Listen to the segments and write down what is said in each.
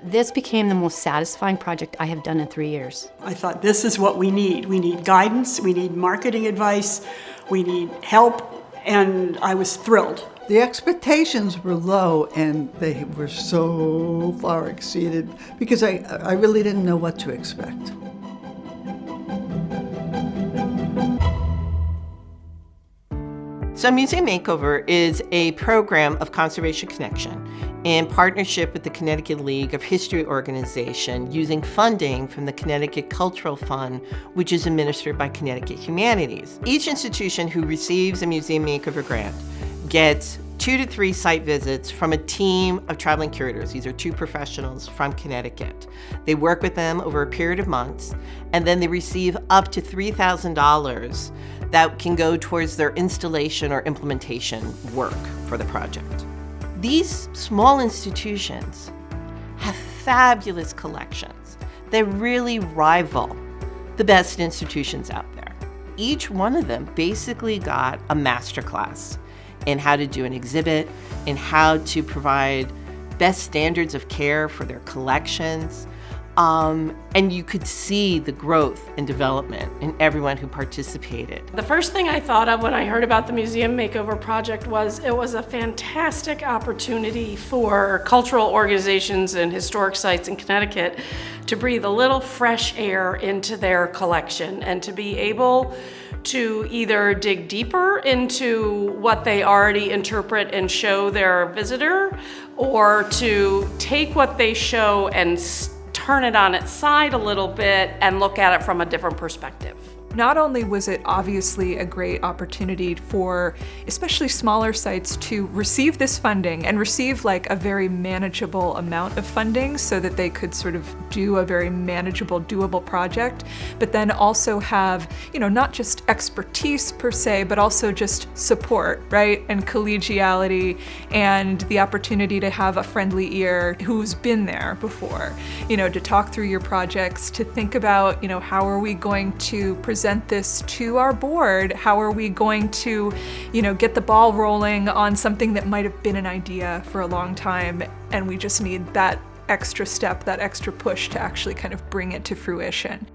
This became the most satisfying project I have done in 3 years. I thought, this is what we need. We need guidance, we need marketing advice, we need help, and I was thrilled. The expectations were low, and they were so far exceeded because I really didn't know what to expect. So Museum Makeover is a program of Conservation Connection in partnership with the Connecticut League of History Organization, using funding from the Connecticut Cultural Fund, which is administered by Connecticut Humanities. Each institution who receives a Museum Makeover grant gets 2 to 3 site visits from a team of traveling curators. These are 2 professionals from Connecticut. They work with them over a period of months, and then they receive up to $3,000 that can go towards their installation or implementation work for the project. These small institutions have fabulous collections that really rival the best institutions out there. Each one of them basically got a masterclass in how to do an exhibit, in how to provide best standards of care for their collections. And you could see the growth and development in everyone who participated. The first thing I thought of when I heard about the Museum Makeover project was it was a fantastic opportunity for cultural organizations and historic sites in Connecticut to breathe a little fresh air into their collection and to be able to either dig deeper into what they already interpret and show their visitor, or to take what they show and turn it on its side a little bit and look at it from a different perspective. Not only was it obviously a great opportunity for especially smaller sites to receive this funding and receive like a very manageable amount of funding so that they could sort of do a very manageable, doable project, but then also have, you know, not just expertise per se, but also just support, right? And collegiality and the opportunity to have a friendly ear who's been there before, you know, to talk through your projects, to think about, you know, how are we going to present this to our board? How are we going to, you know, get the ball rolling on something that might have been an idea for a long time, and we just need that extra step, that extra push to actually kind of bring it to fruition.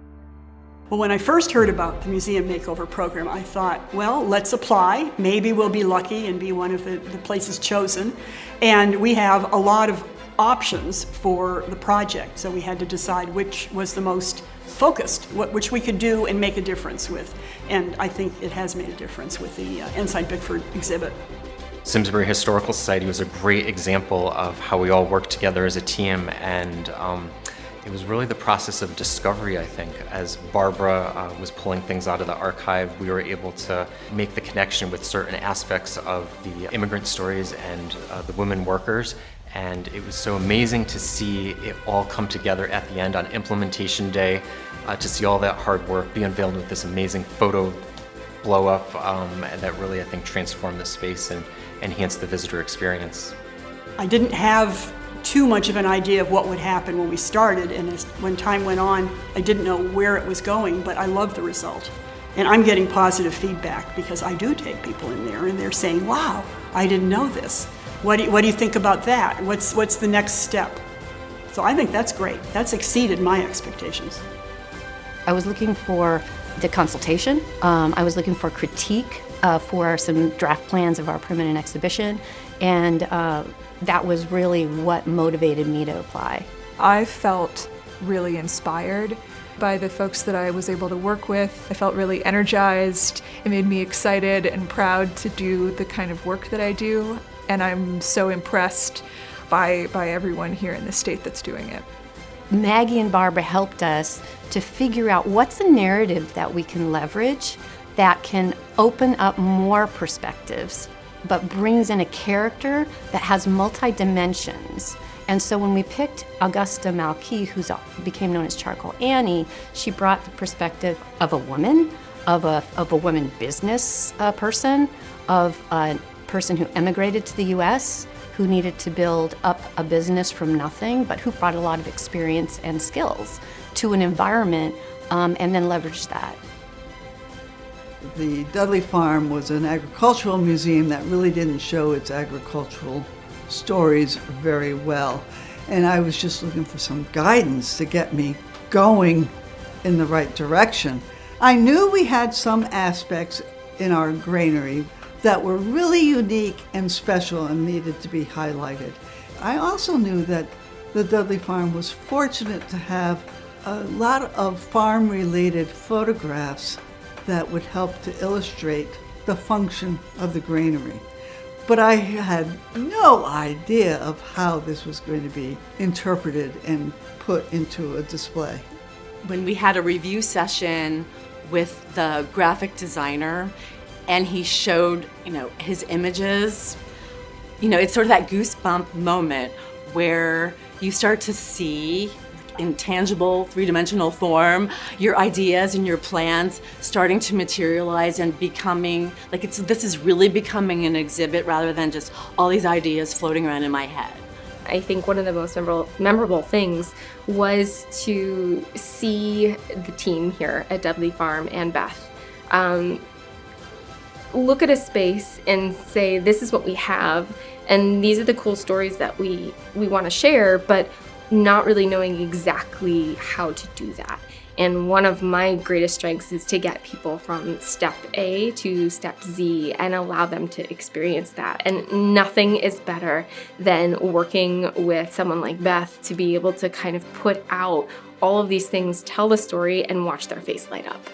Well, when I first heard about the Museum Makeover program, I thought, well, let's apply. Maybe we'll be lucky and be one of the places chosen. And we have a lot of options for the project, so we had to decide which was the most focused, which we could do and make a difference with. And I think it has made a difference with the Ensign Bickford exhibit. Simsbury Historical Society was a great example of how we all work together as a team, and it was really the process of discovery, I think. As Barbara was pulling things out of the archive, we were able to make the connection with certain aspects of the immigrant stories and the women workers. And it was so amazing to see it all come together at the end on implementation day, to see all that hard work be unveiled with this amazing photo blow up, and that really, I think, transformed the space and enhanced the visitor experience. I didn't have too much of an idea of what would happen when we started, and when time went on, I didn't know where it was going, but I love the result. And I'm getting positive feedback because I do take people in there and they're saying, wow, I didn't know this. What do you think about that? What's the next step? So I think that's great. That's exceeded my expectations. I was looking for the consultation. I was looking for critique for some draft plans of our permanent exhibition, and that was really what motivated me to apply. I felt really inspired by the folks that I was able to work with. I felt really energized. It made me excited and proud to do the kind of work that I do. And I'm so impressed by everyone here in the state that's doing it. Maggie and Barbara helped us to figure out what's a narrative that we can leverage that can open up more perspectives, but brings in a character that has multi-dimensions. And so when we picked Augusta Malky, who became known as Charcoal Annie, she brought the perspective of a woman, of a woman business person, of a person who emigrated to the US, who needed to build up a business from nothing, but who brought a lot of experience and skills to an environment, and then leveraged that. The Dudley Farm was an agricultural museum that really didn't show its agricultural stories very well. And I was just looking for some guidance to get me going in the right direction. I knew we had some aspects in our granary that were really unique and special and needed to be highlighted. I also knew that the Dudley Farm was fortunate to have a lot of farm-related photographs that would help to illustrate the function of the granary. But I had no idea of how this was going to be interpreted and put into a display. When we had a review session with the graphic designer and he showed, his images, it's sort of that goosebump moment where you start to see in tangible, three-dimensional form, your ideas and your plans starting to materialize and becoming, this is really becoming an exhibit rather than just all these ideas floating around in my head. I think one of the most memorable things was to see the team here at Dudley Farm and Beth look at a space and say, this is what we have, and these are the cool stories that we want to share, but not really knowing exactly how to do that. And one of my greatest strengths is to get people from step A to step Z and allow them to experience that. And nothing is better than working with someone like Beth to be able to kind of put out all of these things, tell the story, and watch their face light up.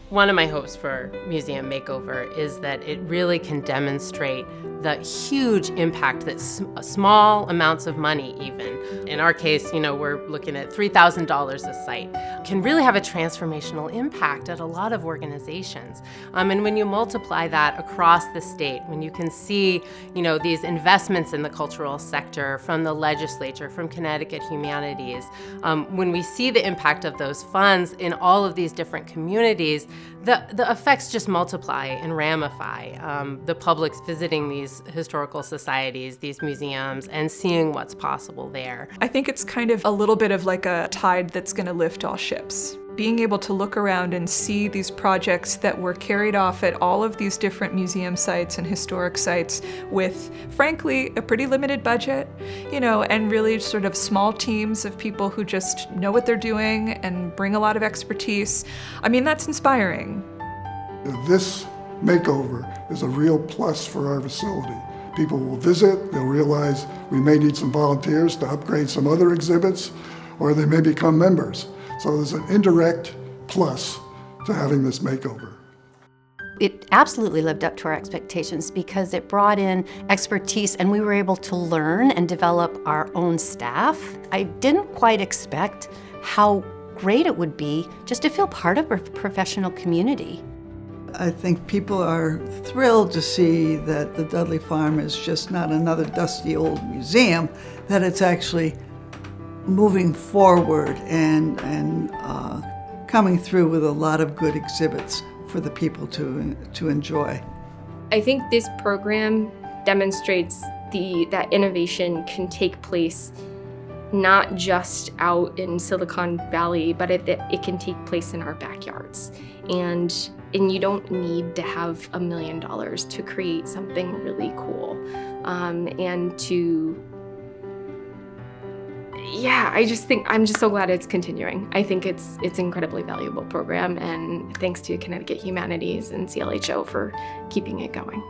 One of my hopes for Museum Makeover is that it really can demonstrate the huge impact that small amounts of money, even in our case, we're looking at $3,000 a site, can really have a transformational impact at a lot of organizations. And when you multiply that across the state, when you can see, these investments in the cultural sector from the legislature, from Connecticut Humanities, when we see the impact of those funds in all of these different communities, the effects just multiply and ramify. The public's visiting these historical societies, these museums, and seeing what's possible there. I think it's kind of a little bit of like a tide that's going to lift all ships. Being able to look around and see these projects that were carried off at all of these different museum sites and historic sites with, frankly, a pretty limited budget, and really sort of small teams of people who just know what they're doing and bring a lot of expertise. That's inspiring. This makeover is a real plus for our facility. People will visit, they'll realize we may need some volunteers to upgrade some other exhibits, or they may become members. So there's an indirect plus to having this makeover. It absolutely lived up to our expectations because it brought in expertise and we were able to learn and develop our own staff. I didn't quite expect how great it would be just to feel part of a professional community. I think people are thrilled to see that the Dudley Farm is just not another dusty old museum, that it's actually moving forward and coming through with a lot of good exhibits for the people to enjoy. I think this program demonstrates that innovation can take place not just out in Silicon Valley, but it can take place in our backyards. And you don't need to have $1 million to create something really cool. I'm just so glad it's continuing. I think it's an incredibly valuable program, and thanks to Connecticut Humanities and CLHO for keeping it going.